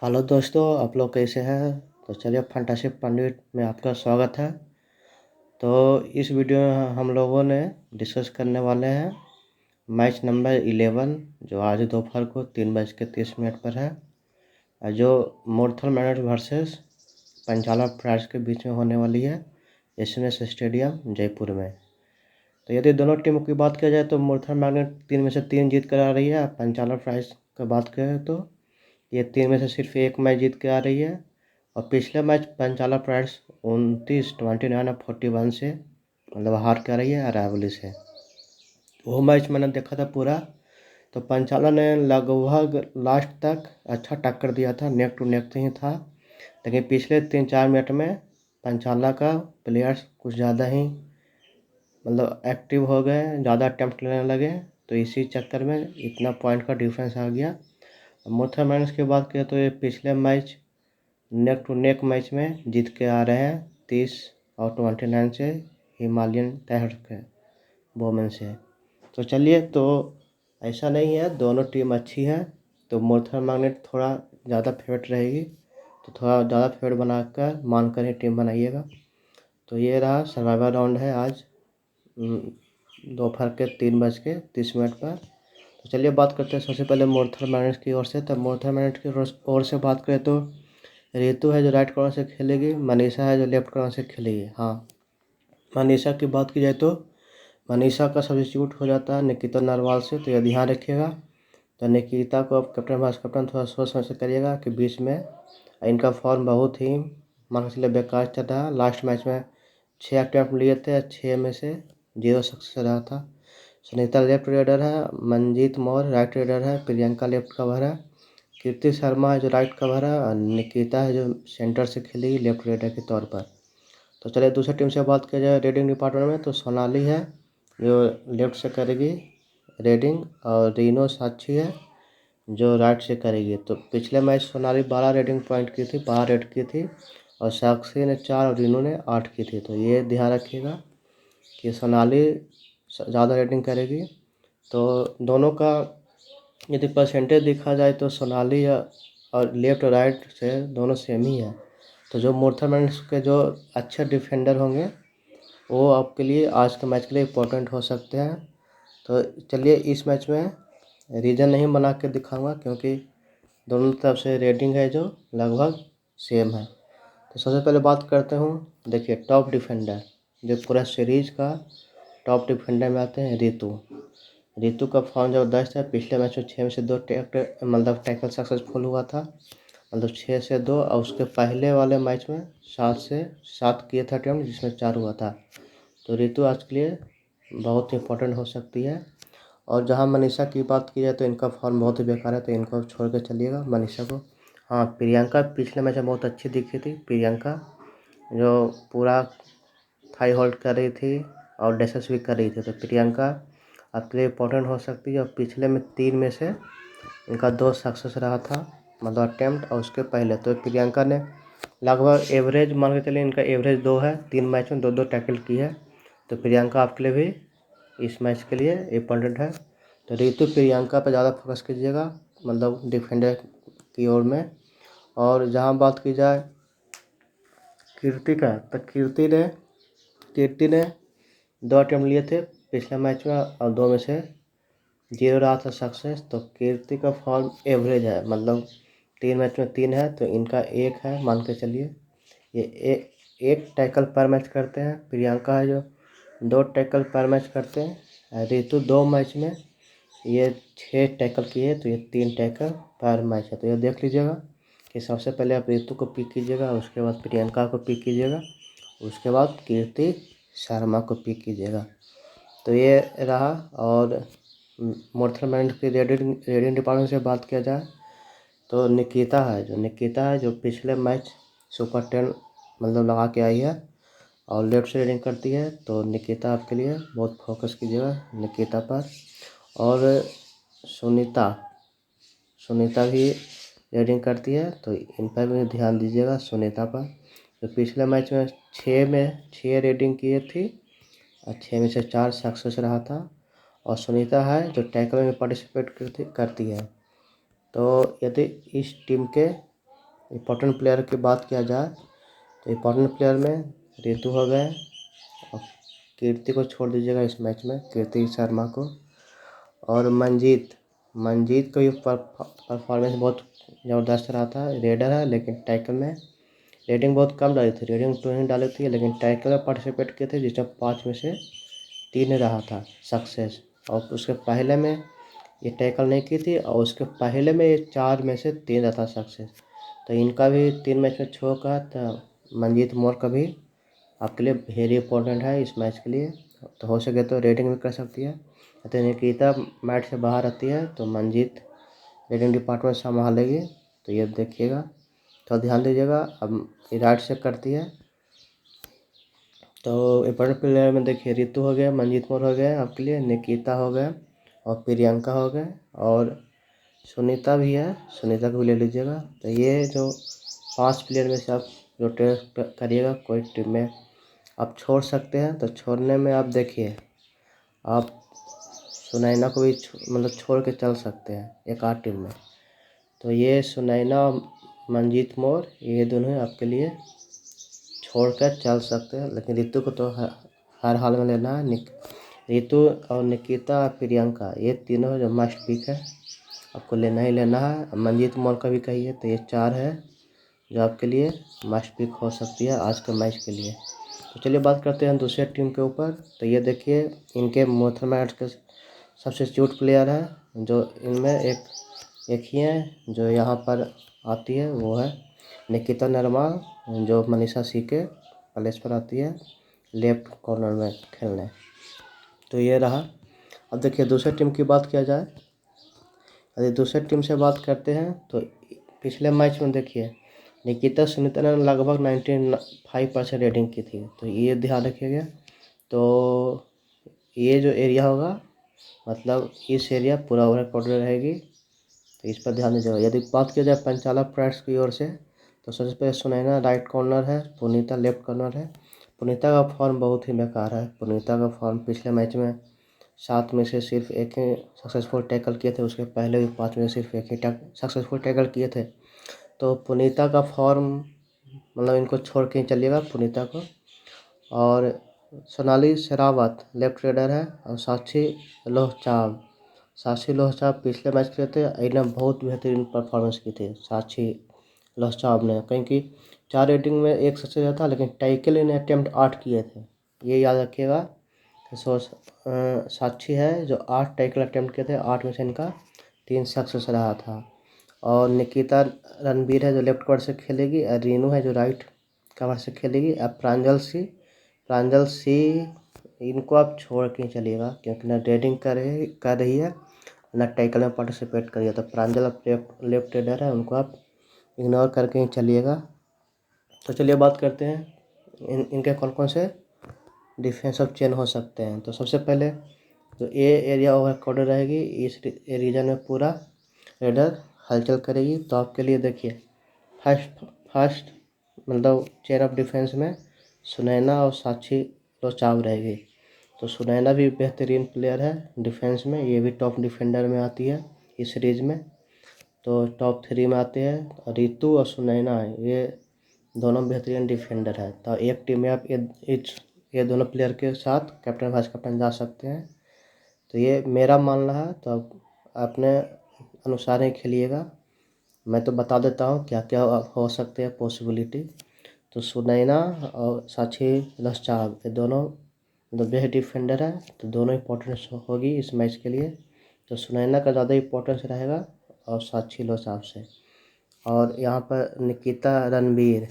Hello दोस्तों, आप लोग कैसे हैं। तो चलिए फंटासी पंडित में आपका स्वागत है। तो इस वीडियो में हम लोगों ने डिस्कस करने वाले हैं मैच नंबर 11 जो आज दोपहर को 3:30 पर है और जो मुरथल मैनर्स वर्सेस पंचाला प्राइड्स के बीच में होने वाली है एसएमएस स्टेडियम जयपुर में। तो यदि दोनों टीमों की बात किया जाए तो मुरथल मैग्नेट 3 में से 3 जीत कर आ रही है। पंचाला प्राइड्स की बात करें तो ये 3 में से सिर्फ एक मैच जीत के आ रही है। और पिछले मैच पंचाला प्राइड्स 29 और 41 से मतलब हार के आ रही है अरावली से। वो मैच मैंने देखा था पूरा। तो पंचाला ने लगभग लास्ट तक अच्छा टक्कर दिया था, नेक टू नेक ही था। लेकिन पिछले 3-4 मिनट में पंचाला का प्लेयर्स कुछ ज़्यादा ही मतलब एक्टिव हो गए, ज़्यादा अटेम्प्ट लेने लगे। तो इसी चक्कर में इतना पॉइंट का डिफरेंस आ गया। मुरथल मैनर्स की बात करें तो ये पिछले match neck to neck match में जीत के आ रहे हैं 30 और 29 से हिमालयन टाइगर्स के वोमेन से। तो चलिए, तो ऐसा नहीं है, दोनों टीम अच्छी है। तो मुरथल मैग्नेट थोड़ा ज़्यादा फेवरेट रहेगी, तो थोड़ा ज़्यादा फेवरेट बनाकर मानकर ही टीम बनाइएगा। तो ये रहा सर्वाइवल राउंड है आज दोपहर के 3:30 पर। तो चलिए बात करते हैं सबसे पहले मुरथल मैग्नेट की ओर से। तब मुरथल मैग्नेट की ओर से बात करें तो रितु है जो राइट कॉर्नर से खेलेगी, मनीषा है जो लेफ्ट कॉर्नर से खेलेगी। हाँ, मनीषा की बात की जाए तो मनीषा का सब्स्टिट्यूट हो जाता है निकिता नरवाल से। तो यह ध्यान रखिएगा। तो निकिता को अब कैप्टन वाइस कैप्टन थोड़ा सोच समझ से करिएगा कि बीच में इनका फॉर्म बहुत ही मान के चलिए बेकार चल रहा है। लास्ट मैच में 6 अटैम्प्ट लिए थे, 6 में से 0 सक्सेस रहा था। सुनीता लेफ्ट रेडर है, मंजीत मौर्य राइट रेडर है, प्रियंका लेफ्ट कवर है, कीर्ति शर्मा है जो राइट कवर है और निकिता है जो सेंटर से खेलेगी लेफ्ट रेडर के तौर पर। तो चलिए दूसरी टीम से बात किया जाए रेडिंग डिपार्टमेंट में। तो सोनाली है जो लेफ्ट से करेगी रेडिंग, और रीनो साक्षी है जो राइट से करेगी। तो पिछले मैच सोनाली 12 रेडिंग पॉइंट की थी, 12 रेड की थी, और साक्षी ने 4 और रीनो ने 8 की थी। तो ये ध्यान रखिएगा कि सोनाली ज़्यादा रेटिंग करेगी। तो दोनों का यदि परसेंटेज देखा जाए तो सोनाली और लेफ्ट और राइट से दोनों सेम ही है। तो जो मुरथल मैग्नेट्स के जो अच्छे डिफेंडर होंगे वो आपके लिए आज के मैच के लिए इम्पोर्टेंट हो सकते हैं। तो चलिए इस मैच में रीजन नहीं बना के दिखाऊंगा क्योंकि दोनों तरफ से रेटिंग है जो लगभग सेम है। तो सबसे पहले बात करते हूँ, देखिए टॉप डिफेंडर जो पूरा सीरीज का टॉप डिफेंडर में आते हैं रितु का फॉर्म जबरदस्त है। पिछले मैच में 6 में से 2 टैकल सक्सेसफुल हुआ था, मतलब 6 से 2। और उसके पहले वाले मैच में 7 से 7 किए थे अटेम्प्ट, जिसमें 4 हुआ था। तो रितु आज के लिए बहुत इंपॉर्टेंट हो सकती है। और जहां मनीषा की बात की जाए तो इनका फॉर्म बहुत ही बेकार है, तो इनको छोड़ कर चलिएगा मनीषा को। हाँ, प्रियंका पिछले मैच में बहुत अच्छी दिखी थी। प्रियंका जो पूरा थाई होल्ड कर रही थी और डैशेस भी कर रही थी। तो प्रियंका आपके लिए इम्पोर्टेंट हो सकती है। और पिछले में 3 में से इनका 2 सक्सेस रहा था, मतलब अटेम्प्ट। और उसके पहले तो प्रियंका ने लगभग एवरेज मान के चलिए, इनका एवरेज 2 है, 3 मैच में 2-2 टैकल की है। तो प्रियंका आपके लिए भी इस मैच के लिए इम्पोर्टेंट है। तो रितु प्रियंका पर ज़्यादा फोकस कीजिएगा, मतलब डिफेंडर की ओर में। और जहाँ बात की जाए कीर्ति का, तो कीर्ति ने 2 अटेम्प्ट लिए थे पिछले मैच में और 2 में से 0 रहा था सक्सेस। तो कीर्ति का फॉर्म एवरेज है, मतलब 3 मैच में 3 है, तो इनका 1 है मान के चलिए। ये एक टैकल पर मैच करते हैं। प्रियंका है जो 2 टैकल पर मैच करते हैं। रितु 2 मैच में ये 6 टैकल किए, तो ये 3 टैकल पर मैच है। तो ये देख लीजिएगा कि सबसे पहले आप रितु को पिक कीजिएगा, उसके बाद प्रियंका को पिक कीजिएगा, उसके बाद कीर्ति शर्मा को पिक कीजिएगा। तो ये रहा। और मुरथल मैग्नेट की रेडिंग डिपार्टमेंट से बात किया जाए तो निकिता है जो पिछले मैच सुपर 10 मतलब लगा के आई है और लेफ्ट से रेडिंग करती है। तो निकिता आपके लिए बहुत फोकस कीजिएगा निकिता पर। और सुनीता भी रेडिंग करती है, तो इन पर भी ध्यान दीजिएगा सुनीता पर। तो पिछले मैच में 6 रेडिंग किए थी और 6 में से 4 सक्सेस रहा था। और सुनीता है जो टैकल में पार्टिसिपेट करती है। तो यदि इस टीम के इम्पोर्टेंट प्लेयर की बात किया जाए तो इम्पोर्टेंट प्लेयर में रितु हो गए और कीर्ति को छोड़ दीजिएगा इस मैच में, कीर्ति शर्मा को। और मंजीत का भी परफॉर्मेंस बहुत ज़बरदस्त रहा था। रेडर है लेकिन टैकल में रेटिंग बहुत कम डाली थी, रेटिंग 2 ही डाली थी, लेकिन टैकल में पार्टिसिपेट किए थे जिसमें 5 में से 3 रहा था सक्सेस। और उसके पहले में ये टैकल नहीं की थी और उसके पहले में ये 4 में से 3 रहा था सक्सेस। तो इनका भी 3 मैच में छो का। तो मंजीत मोर का भी आपके लिए वेरी इंपॉर्टेंट है इस मैच के लिए। तो हो सके तो रेटिंग भी कर सकती है। तो निकिता मैच से बाहर आती है तो मंजीत रेटिंग डिपार्टमेंट संभालेगी। तो ये देखिएगा, तो ध्यान दीजिएगा। अब राइट से करती है तो इंपॉर्टेंट प्लेयर में देखिए रितु हो गया, मंजीत मोर हो गया आपके लिए, निकिता हो गया और प्रियंका हो गए और सुनीता भी है, सुनीता को भी ले लीजिएगा। तो ये जो 5 प्लेयर में से आप रोटेट करिएगा, कोई टीम में आप छोड़ सकते हैं। तो छोड़ने में आप देखिए, आप सुनैना को भी मतलब छोड़ के चल सकते हैं एक आध टीम में। तो ये सुनैना और मंजीत मोर ये दोनों आपके लिए छोड़कर चल सकते हैं, लेकिन रितु को तो हर हाल में लेना है। रितु और निकिता और प्रियंका ये तीनों जो मस्ट पिक है, आपको लेना ही लेना है। मंजीत मोर का भी कहिए तो ये 4 है जो आपके लिए मस्ट पिक हो सकती है आज के मैच के लिए। तो चलिए बात करते हैं दूसरे टीम के ऊपर। तो ये देखिए इनके मोथर मैच के सब्स्टिट्यूट प्लेयर है जो इनमें एक ही है जो यहाँ पर आती है, वो है निकिता नरवाल जो मनीषा सी के प्लेस पर आती है लेफ्ट कॉर्नर में खेलने। तो ये रहा। अब देखिए दूसरे टीम की बात किया जाए, यदि दूसरे टीम से बात करते हैं तो पिछले मैच में देखिए निकिता सुनीता ने लगभग 95% रेटिंग की थी। तो ये ध्यान रखिएगा। तो ये जो एरिया होगा मतलब इस एरिया पूरा ओवर कॉर्नर रहेगी, तो इस पर ध्यान दीजिएगा। यदि बात की जाए पंचाला प्राइड्स की ओर से तो सबसे पहले सुनैना राइट कॉर्नर है, पुनीता लेफ्ट कॉर्नर है। पुनीता का फॉर्म बहुत ही बेकार है। पुनीता का फॉर्म पिछले मैच में 7 में से सिर्फ एक ही सक्सेसफुल टैकल किए थे, उसके पहले भी 5 में से सिर्फ एक ही सक्सेसफुल टैकल किए थे। तो पुनीता का फॉर्म मतलब इनको छोड़ के ही चलिएगा पुनीता को। और सोनाली शेरावत लेफ्ट रेडर है और साक्षी लोहचाव पिछले मैच खेले थे, इन्हें बहुत बेहतरीन परफॉर्मेंस की थी साक्षी लोहचाव ने, क्योंकि 4 रेटिंग में 1 सक्सेस था, लेकिन टैकल इन्हें अटेम्प्ट 8 किए थे, ये याद रखिएगा। तो साक्षी है जो 8 टैकल अटेम्प्ट किए थे, 8 में से इनका 3 सक्सेस रहा था। और निकिता रणबीर है जो लेफ्ट कॉर्नर से खेलेगी और रीनू है जो राइट कवर से खेलेगी। अब प्रांजल सी इनको आप छोड़ के चलिएगा क्योंकि ना रेडिंग कर रही है ना टैकल में पार्टिसिपेट करिए। तो प्रांजल लेफ्ट रेडर है, उनको आप इग्नोर करके ही चलिएगा। तो चलिए बात करते हैं इनके कौन कौन से डिफेंसिव चेन हो सकते हैं। तो सबसे पहले तो ए एरिया ओवर कॉर्नर रहेगी, इस रीजन में पूरा रेडर हलचल करेगी। तो आपके लिए देखिए फर्स्ट मतलब चेन ऑफ डिफेंस में सुनैना और साक्षी लोचाव रहेगी। तो सुनैना भी बेहतरीन प्लेयर है डिफेंस में, ये भी टॉप डिफेंडर में आती है इस सीरीज में, तो टॉप 3 में आते हैं। रितु और सुनैना ये दोनों बेहतरीन डिफेंडर है। तो एक टीम में आप ये दोनों प्लेयर के साथ कैप्टन वाइस कैप्टन जा सकते हैं। तो ये मेरा मानना है, तो आप अपने अनुसार ही खेलिएगा। मैं तो बता देता हूँ क्या क्या हो सकते हैं पॉसिबिलिटी। तो सुनैना और साक्षी लोहचाव ये दोनों मतलब बेस्ट डिफेंडर है, तो दोनों इंपॉर्टेंस होगी इस मैच के लिए। तो सुनैना का ज़्यादा इंपॉर्टेंस रहेगा और साक्षी लोहचाव से। और यहाँ पर निकिता रणबीर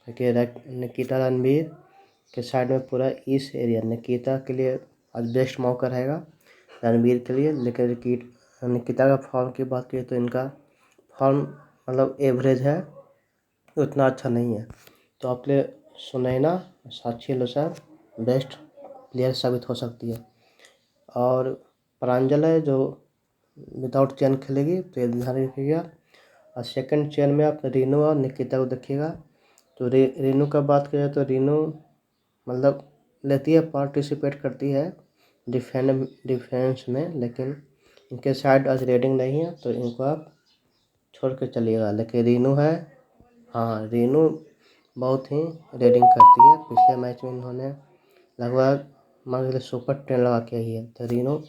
निकिता रणबीर के साइड में पूरा इस एरिया निकिता के लिए आज बेस्ट मौका रहेगा रणबीर के लिए। लेकिन निकिता का फॉर्म की बात करें तो इनका फॉर्म मतलब एवरेज है, उतना अच्छा नहीं है। तो आपके लिए सुनैना साक्षी लोहचाव बेस्ट प्लेयर साबित हो सकती है। और प्रांजल है जो विदाउट चेन खेलेगी, तो ये ध्यान रखिएगा। और सेकंड चेन में आप रीनू और निकिता को देखिएगा। तो रीनू का बात करें तो रीनू मतलब लेती है, पार्टिसिपेट करती है डिफेंस में, लेकिन इनके साइड आज रेडिंग नहीं है, तो इनको आप छोड़ के चलिएगा। लेकिन रीनू है हाँ, रीनू बहुत ही रेडिंग करती है। पिछले मैच में इन्होंने लगभग मान के चलिए सुपर 10 लगा के आई है। तो रीनू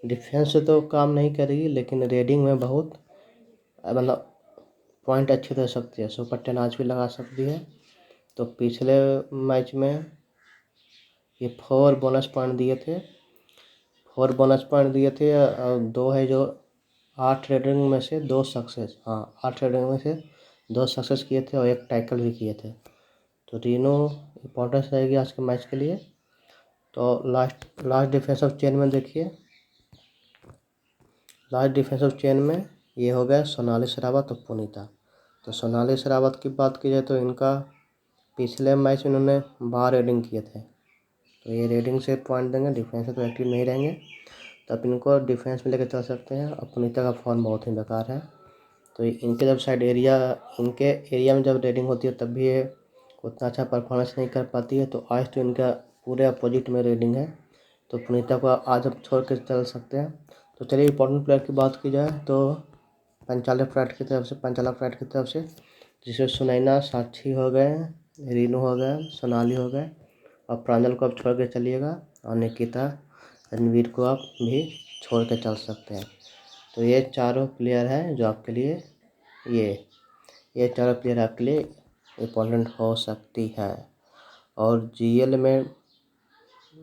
डिफेंस से तो काम नहीं करेगी, लेकिन रेडिंग में बहुत मतलब पॉइंट अच्छे दे सकती है। सुपर 10 आज भी लगा सकती है। तो पिछले मैच में ये 4 बोनस पॉइंट दिए थे, 4 बोनस पॉइंट दिए थे और 2 है जो 8 रेडिंग में से 2 सक्सेस, हाँ 8 रेडिंग में से 2 सक्सेस किए थे और 1 टैकल भी किए थे। तो रीनू इम्पोर्टेंस रहेगी आज के मैच के लिए। तो लास्ट डिफेंसिव चेन में देखिए, लास्ट डिफेंसिव चेन में ये हो गया सोनाली सरावत और पुनीता। तो सोनाली सरावत की बात की जाए तो इनका पिछले मैच में इन्होंने 12 रेडिंग किए थे। तो ये रेडिंग से पॉइंट देंगे, डिफेंस से तो एक्टिव नहीं रहेंगे। तो आप इनको डिफेंस में लेकर चल सकते हैं। और पुनीता का फॉर्म बहुत ही बेकार है। तो इनके जब साइड एरिया, इनके एरिया में जब रेडिंग होती है तब भी ये उतना अच्छा परफॉर्मेंस नहीं कर पाती है। तो आज तो इनका पूरे अपोजिट में रेडिंग है। तो पुनीता को आज अब छोड़ कर चल सकते हैं। तो चलिए इंपॉर्टेंट प्लेयर की बात की जाए तो पंचाला फ्लैट की तरफ से जिसमें सुनैना, साक्षी हो गए, रीनू हो गए, सोनाली हो गए और प्रांजल को आप छोड़ के चलिएगा। और निकिता, रणवीर को आप भी छोड़ के चल सकते हैं। तो ये चारों प्लेयर हैं जो आपके लिए ये चारों प्लेयर आपके लिए इम्पोर्टेंट हो सकती है। और जीएल में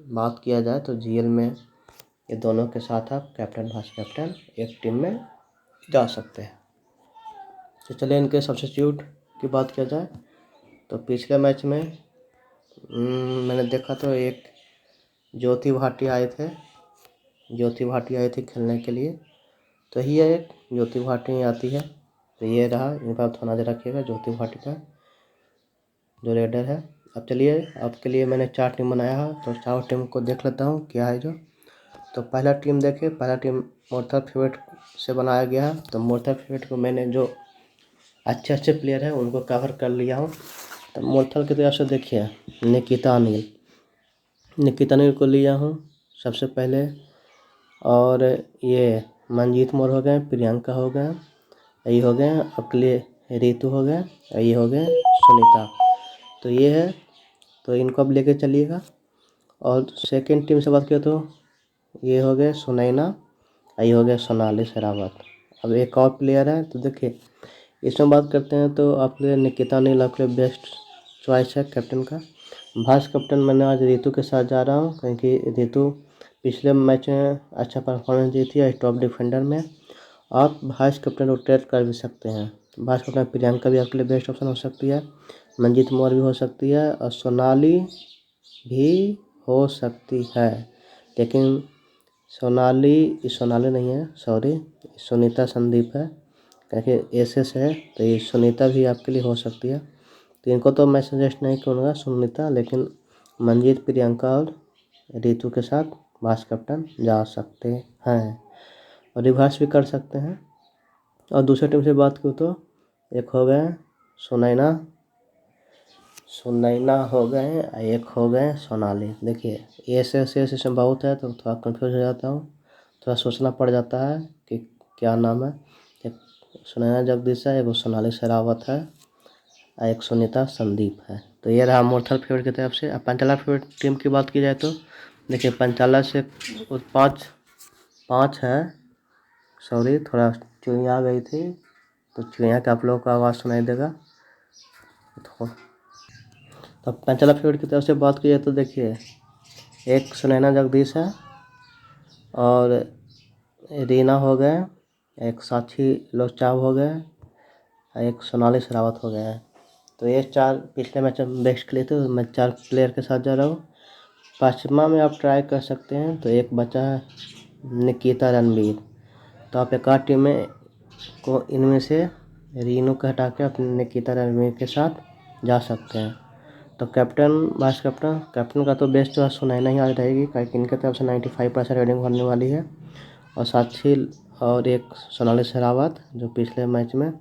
बात किया जाए तो जीएल में ये दोनों के साथ आप कैप्टन वाइस कैप्टन एक टीम में जा सकते हैं। तो चलिए इनके सब्स्टिट्यूट की बात किया जाए तो पिछले मैच में मैंने देखा तो एक ज्योति भाटिया आई थी खेलने के लिए। तो ही एक ज्योति भाटिया आती है। तो ये रहा, इन पर थोड़ा नजर रखिएगा ज्योति भाटिया जो रेडर है। अब चलिए आपके लिए मैंने 4 टीम बनाया है। तो 4 टीम को देख लेता हूँ क्या है जो। तो पहला टीम देखिए, पहला टीम मोर्थर फेवरेट से बनाया गया है। तो मोर्थर फेवरेट को मैंने जो अच्छे प्लेयर हैं उनको कवर कर लिया हूँ। तो मोर्थर की तरफ से देखिए निकिता अनिल को लिया हूँ सबसे पहले। और ये मनजीत मोर हो गए, प्रियंका हो गए, ये हो गए अकले, रितु हो गए, ये हो गए सुनीता। तो ये है, तो इनको अब लेके चलिएगा। और सेकंड टीम से बात करें तो ये हो गए सुनैना, ये हो गया सोनाली सरावत। अब एक और प्लेयर है तो देखिए इसमें बात करते हैं तो आपके लिए निकिता अनिल आपके लिए बेस्ट चॉइस है कैप्टन का। वाइस कैप्टन मैंने आज रितु के साथ जा रहा हूँ क्योंकि रितु पिछले मैच में अच्छा परफॉर्मेंस दी थी टॉप डिफेंडर में। आप वाइस कैप्टन रोटेट कर भी सकते हैं। वाइस कैप्टन प्रियंका भी आपके लिए बेस्ट ऑप्शन हो सकती है, मंजीत मौर्य भी हो सकती है और सोनाली भी हो सकती है। लेकिन सोनाली नहीं है, सॉरी सुनीता संदीप है क्योंकि एसएस है। तो ये सुनीता भी आपके लिए हो सकती है। तो इनको तो मैं सजेस्ट नहीं करूँगा सुनीता, लेकिन मंजीत, प्रियंका और रितु के साथ वाइस कैप्टन जा सकते हैं और रिवर्स भी कर सकते हैं। और दूसरे टीम से बात करूँ तो एक हो गए सुनैना हो गए, एक हो गए सोनाली। देखिए ऐसे इसमें बहुत है तो थोड़ा कंफ्यूज हो जाता हूँ, थोड़ा सोचना पड़ जाता है कि क्या नाम है। एक सुनैना जगदीश है, एक सोनाली सरावत है, एक सुनीता संदीप है। तो ये रहा मोर्थल फेवरेट की तरफ से। अब पंचाला फेवरेट टीम की बात की जाए तो देखिए पंचाला से 5 है, सॉरी थोड़ा चुईया आ गई थी तो चुईया का आप लोगों को आवाज़ सुनाई देगा। तो पंचाला फेवरेट की तरफ से बात की जाए तो देखिए एक सुनैना जगदीश है और रीना हो गए, एक साक्षी लोचाव हो गए, एक सोनाली सरावत हो गया है। तो ये 4 पिछले मैच में बेस्ट खेले थे। मैं 4 प्लेयर के साथ जा रहा हूँ। पश्चिमा में आप ट्राई कर सकते हैं तो एक बचा है निकिता रणवीर। तो आप एक टीम में को इनमें से रीनू को हटा के अपने निकिता रणवीर के साथ जा सकते हैं। तो कैप्टन वाइस कैप्टन का तो बेस्ट जो सुनैना ही आज रहेगी क्योंकि इनके तरफ से 95% रेटिंग होने वाली है। और साक्षी और एक सोनाली सरावत जो पिछले मैच में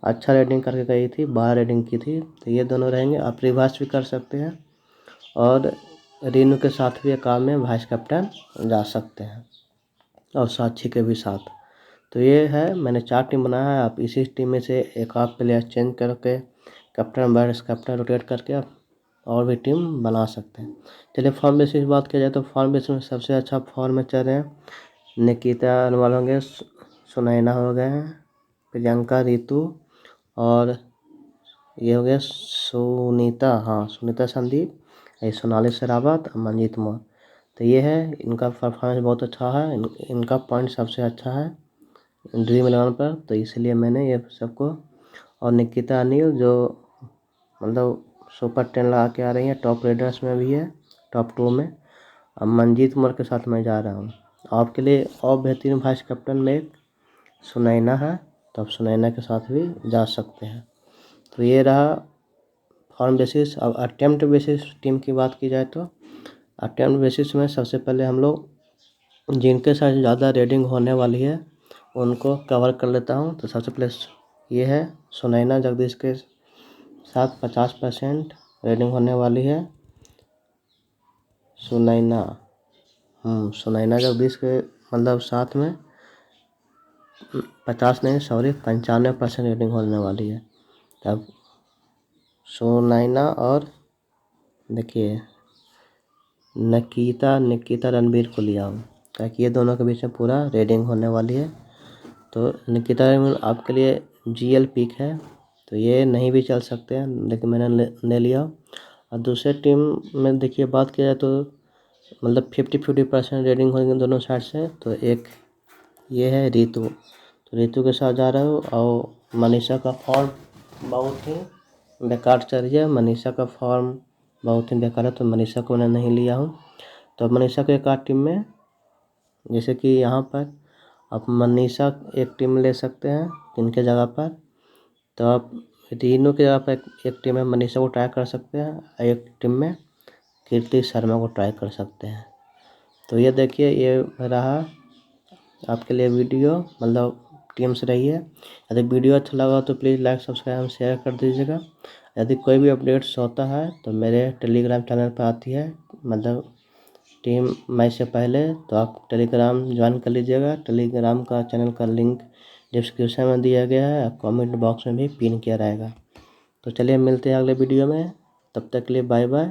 अच्छा रेटिंग करके गई थी, 12 रेटिंग की थी। तो ये दोनों रहेंगे। आप रिवर्स भी कर सकते हैं और रीनू के साथ भी एक में वाइस कैप्टन जा सकते हैं और साक्षी के भी साथ। तो ये है, मैंने 4 टीम बनाया है। आप इसी टीम में से एक आप प्लेयर चेंज करके कैप्टन वाइस कैप्टन रोटेट करके आप और भी टीम बना सकते हैं। चलिए फॉर्म बेसिस की बात किया जाए तो फॉर्म बेसिस में सबसे अच्छा फॉर्म में चल रहे हैं निकिता अनमोल होंगे, सुनैना हो गए हैं, प्रियंका, रितु और ये हो गया सुनीता, हाँ सुनीता संदीप, ये सोनाली शेरावत, मनजीत मौर्य। तो ये है, इनका परफॉर्मेंस बहुत अच्छा है, इनका पॉइंट सबसे अच्छा है ड्रीम 11 पर, तो इसलिए मैंने ये सबको। और निकिता अनिल जो मतलब सुपर 10 लगा के आ रही हैं, टॉप रेडर्स में भी है, टॉप 2 में। अब मनजीत मौर्य के साथ मैं जा रहा हूँ। आपके लिए और बेहतरीन वाइस कैप्टन में एक सुनैना है, तो आप सुनैना के साथ भी जा सकते हैं। तो ये रहा फॉर्म बेसिस। अब अटेम्प्ट बेसिस टीम की बात की जाए तो अटेम्प्ट बेसिस में सबसे पहले हम लोग जिनके साथ ज़्यादा रेडिंग होने वाली है उनको कवर कर लेता हूँ। तो सबसे पहले ये है सुनैना जगदीश के साथ 50% रेडिंग होने वाली है। सुनैना सुनैना जगदीश के मतलब साथ में 50 नहीं सॉरी 95% रेटिंग होने वाली है। तब सुनैना और देखिए निकिता रणबीर को लिया हूँ ताकि ये दोनों के बीच में पूरा रेडिंग होने वाली है। तो निकिता आपके लिए GL पिक है, तो ये नहीं भी चल सकते हैं, लेकिन मैंने ले लिया। और दूसरे टीम में देखिए बात किया जाए तो मतलब 50-50% रेडिंग होंगे दोनों साइड से। तो एक ये है रितु, तो रितु के साथ जा रहा हूँ। और मनीषा का फॉर्म बहुत ही बेकार चल रही है, मनीषा का फॉर्म बहुत ही बेकार है, तो मनीषा को मैंने नहीं लिया हूँ। तो अब मनीषा को एक आध टीम में, जैसे कि यहाँ पर आप मनीषा एक टीम ले सकते हैं इनके जगह पर। तो आप तीनों के जगह पर एक टीम में मनीषा को ट्राई कर सकते हैं, एक टीम में कीर्ति शर्मा को ट्राई कर सकते हैं। तो ये देखिए ये रहा आपके लिए वीडियो, मतलब टीम्स रही है। यदि वीडियो अच्छा लगा तो प्लीज़ लाइक सब्सक्राइब और शेयर कर दीजिएगा। यदि कोई भी अपडेट्स होता है तो मेरे टेलीग्राम चैनल पर आती है, मतलब टीम मैच से पहले, तो आप टेलीग्राम ज्वाइन कर लीजिएगा। टेलीग्राम का चैनल का लिंक डिस्क्रिप्शन में दिया गया है, कमेंट बॉक्स में भी पिन किया रहेगा। तो चलिए मिलते हैं अगले वीडियो में, तब तक के लिए बाय बाय।